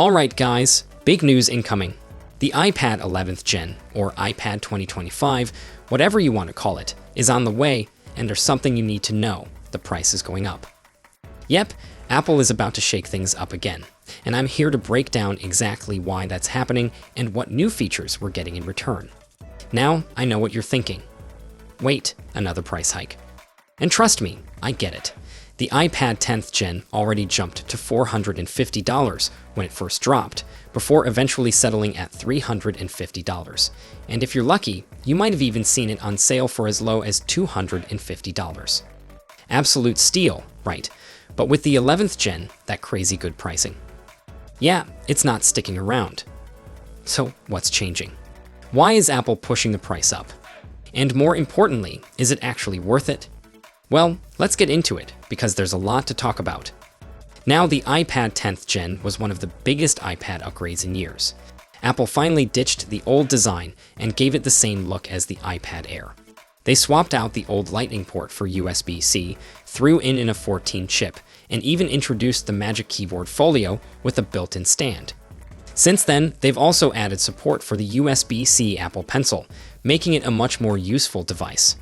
Alright guys, big news incoming. The iPad 11th Gen, or iPad 2025, whatever you want to call it, is on the way, and there's something you need to know. The price is going up. Yep, Apple is about to shake things up again, and I'm here to break down exactly why that's happening and what new features we're getting in return. Now, I know what you're thinking. Wait, another price hike. And trust me, I get it. The iPad 10th Gen already jumped to $450 when it first dropped, before eventually settling at $350. And if you're lucky, you might have even seen it on sale for as low as $250. Absolute steal, right? But with the 11th Gen, that crazy good pricing. Yeah, it's not sticking around. So what's changing? Why is Apple pushing the price up? And more importantly, is it actually worth it? Well, let's get into it, because there's a lot to talk about. Now, the iPad 10th Gen was one of the biggest iPad upgrades in years. Apple finally ditched the old design and gave it the same look as the iPad Air. They swapped out the old Lightning port for USB-C, threw in a 14 chip, and even introduced the Magic Keyboard Folio with a built-in stand. Since then, they've also added support for the USB-C Apple Pencil, making it a much more useful device.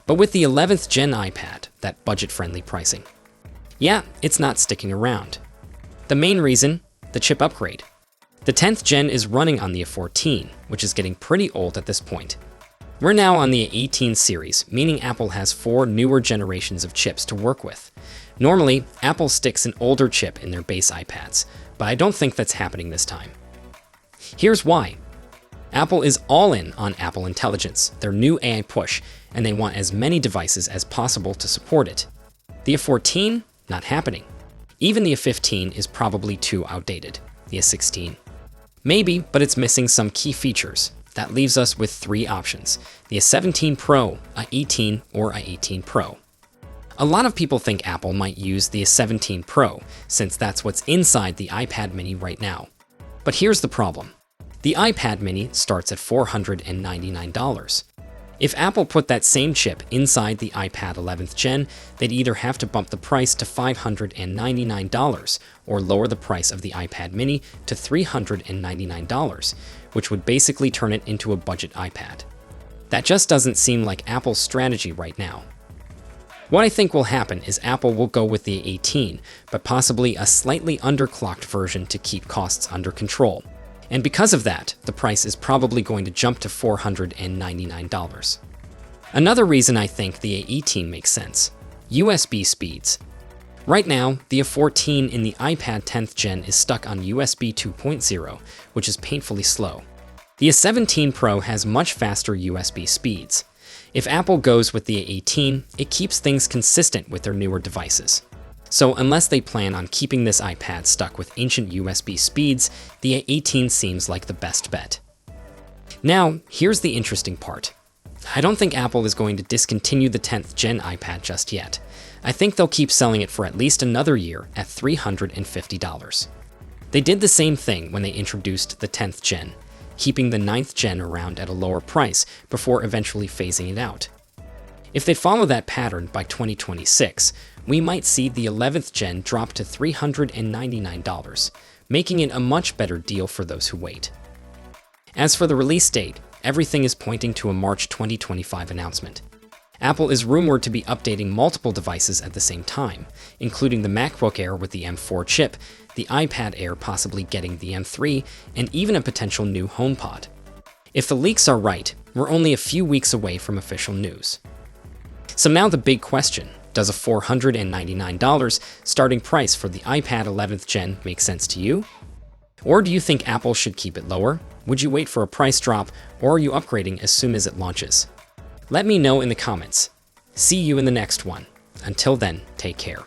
But with the 11th Gen iPad, that budget-friendly pricing, yeah, it's not sticking around. The main reason? The chip upgrade. The 10th Gen is running on the A14, which is getting pretty old at this point. We're now on the A18 series, meaning Apple has 4 newer generations of chips to work with. Normally, Apple sticks an older chip in their base iPads, but I don't think that's happening this time. Here's why. Apple is all in on Apple Intelligence, their new AI push, and they want as many devices as possible to support it. The A14? Not happening. Even the A15 is probably too outdated. The A16? Maybe, but it's missing some key features. That leaves us with 3 options: the A17 Pro, A18, or A18 Pro. A lot of people think Apple might use the A17 Pro, since that's what's inside the iPad mini right now. But here's the problem. The iPad mini starts at $499. If Apple put that same chip inside the iPad 11th Gen, they'd either have to bump the price to $599 or lower the price of the iPad mini to $399, which would basically turn it into a budget iPad. That just doesn't seem like Apple's strategy right now. What I think will happen is Apple will go with the A18, but possibly a slightly underclocked version to keep costs under control. And because of that, the price is probably going to jump to $499. Another reason I think the A18 makes sense: USB speeds. Right now, the A14 in the iPad 10th Gen is stuck on USB 2.0, which is painfully slow. The A17 Pro has much faster USB speeds. If Apple goes with the A18, it keeps things consistent with their newer devices. So unless they plan on keeping this iPad stuck with ancient USB speeds, the A18 seems like the best bet. Now, here's the interesting part. I don't think Apple is going to discontinue the 10th Gen iPad just yet. I think they'll keep selling it for at least another year at $350. They did the same thing when they introduced the 10th Gen, keeping the 9th Gen around at a lower price before eventually phasing it out. If they follow that pattern by 2026, we might see the 11th Gen drop to $399, making it a much better deal for those who wait. As for the release date, everything is pointing to a March 2025 announcement. Apple is rumored to be updating multiple devices at the same time, including the MacBook Air with the M4 chip, the iPad Air possibly getting the M3, and even a potential new HomePod. If the leaks are right, we're only a few weeks away from official news. So now the big question: does a $499 starting price for the iPad 11th Gen make sense to you? Or do you think Apple should keep it lower? Would you wait for a price drop, or are you upgrading as soon as it launches? Let me know in the comments. See you in the next one. Until then, take care.